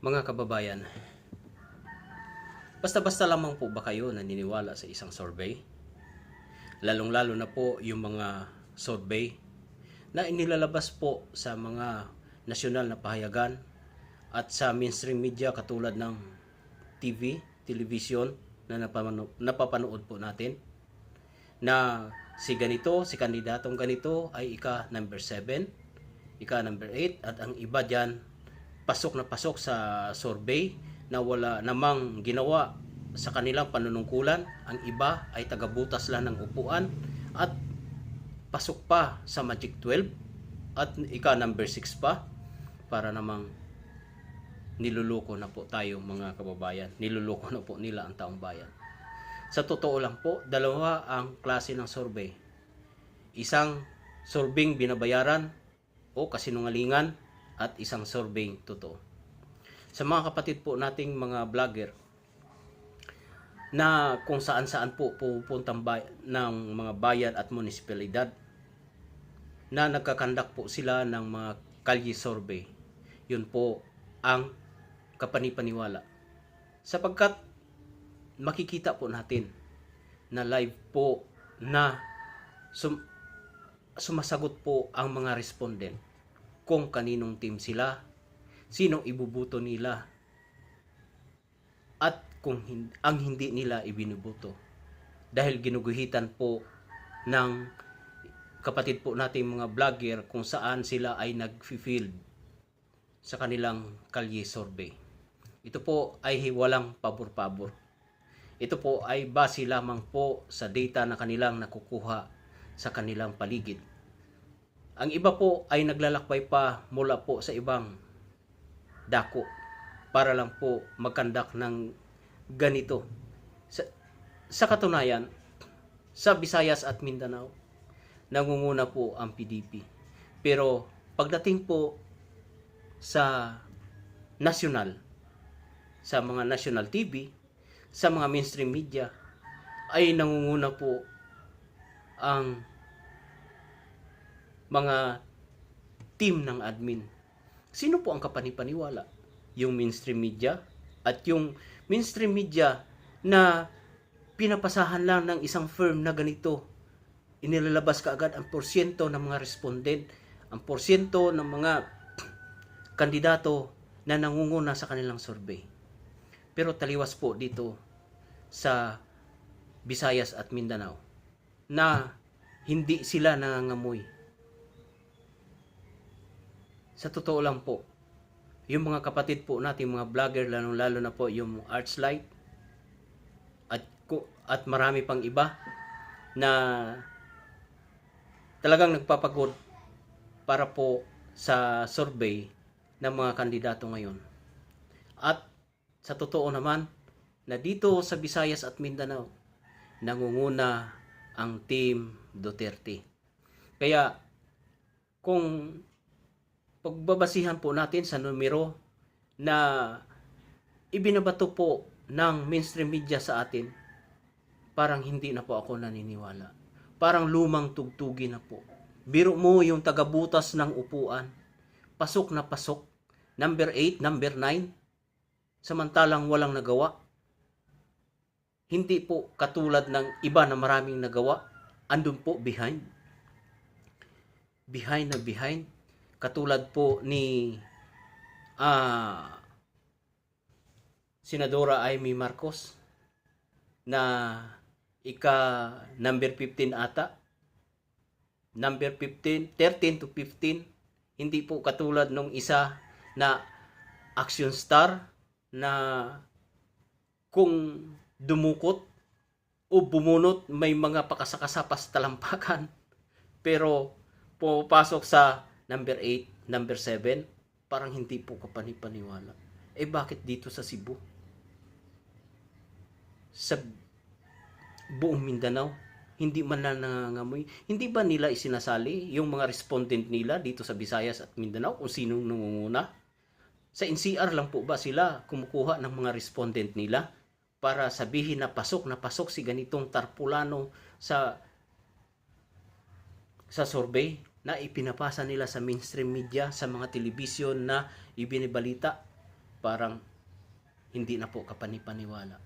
Mga kababayan, basta-basta lamang po ba kayo naniniwala sa isang survey? Lalong-lalo na po yung mga survey na inilalabas po sa mga nasyonal na pahayagan at sa mainstream media katulad ng TV, television na napapanood po natin na si ganito, si kandidatong ganito ay ika number 7, ika number 8 at ang iba dyan pasok na pasok sa survey na wala namang ginawa sa kanilang panunungkulan. Ang iba ay tagabutas lang ng upuan at pasok pa sa Magic 12 at ika number 6 pa para namang niluloko na po tayo mga kababayan. Niluloko na po nila ang taong bayan. Sa totoo lang po, dalawa ang klase ng survey. Isang surveying binabayaran o kasinungalingan at isang surveying totoo. Sa mga kapatid po nating mga vlogger na kung saan-saan po pupuntang ng mga bayan at munisipalidad na nagkakandak po sila ng mga kalye survey. Yun po ang kapanipaniwala. Sapagkat makikita po natin na live po na sumasagot po ang mga respondent kung kaninong team sila, sinong ibubuto nila, at kung ang hindi nila ibinubuto. Dahil ginuguhitan po ng kapatid po nating mga vlogger kung saan sila ay nag-field sa kanilang kalye survey. Ito po ay walang pabor-pabor. Ito po ay base lamang po sa data na kanilang nakukuha sa kanilang paligid. Ang iba po ay naglalakbay pa mula po sa ibang dako para lang po magkandak ng ganito. Sa katunayan, sa Visayas at Mindanao, nangunguna po ang PDP. Pero pagdating po sa national, sa mga national TV, sa mga mainstream media, ay nangunguna po ang mga team ng admin. Sino po ang kapanipaniwala? Yung mainstream media at yung mainstream media na pinapasahan lang ng isang firm na ganito. Inilalabas kaagad ang porsyento ng mga respondent, ang porsyento ng mga kandidato na nangunguna sa kanilang survey. Pero taliwas po dito sa Visayas at Mindanao na hindi sila nangangamoy. Sa totoo lang po, yung mga kapatid po natin, mga vlogger, lalo na po yung Artslight at marami pang iba na talagang nagpapagod para po sa survey ng mga kandidato ngayon. At sa totoo naman, na dito sa Visayas at Mindanao, nangunguna ang Team Duterte. Kaya, kung pagbabasihan po natin sa numero na ibinabato po ng mainstream media sa atin, parang hindi na po ako naniniwala. Parang lumang tugtugi na po. Biro mo yung tagabutas ng upuan, pasok na pasok, number 8, number 9, samantalang walang nagawa. Hindi po katulad ng iba na maraming nagawa, andun po behind. Behind na behind. Katulad po ni Senadora Amy Marcos na ika number 15 ata. Number 15, 13 to 15. Hindi po katulad nung isa na action star na kung dumukot o bumunot may mga pakasakasapas talampakan. Pero pupasok sa number 8, number 7, parang hindi po kapanipaniwala. Bakit dito sa Cebu? Sa buong Mindanao, hindi man lang nangangamoy. Hindi ba nila isinasali yung mga respondent nila dito sa Visayas at Mindanao kung sinong nangunguna? Sa NCR lang po ba sila kumukuha ng mga respondent nila para sabihin na pasok si ganitong tarpulano sa survey na ipinapasa nila sa mainstream media, sa mga television na ibinibalita parang hindi na po kapanipaniwala.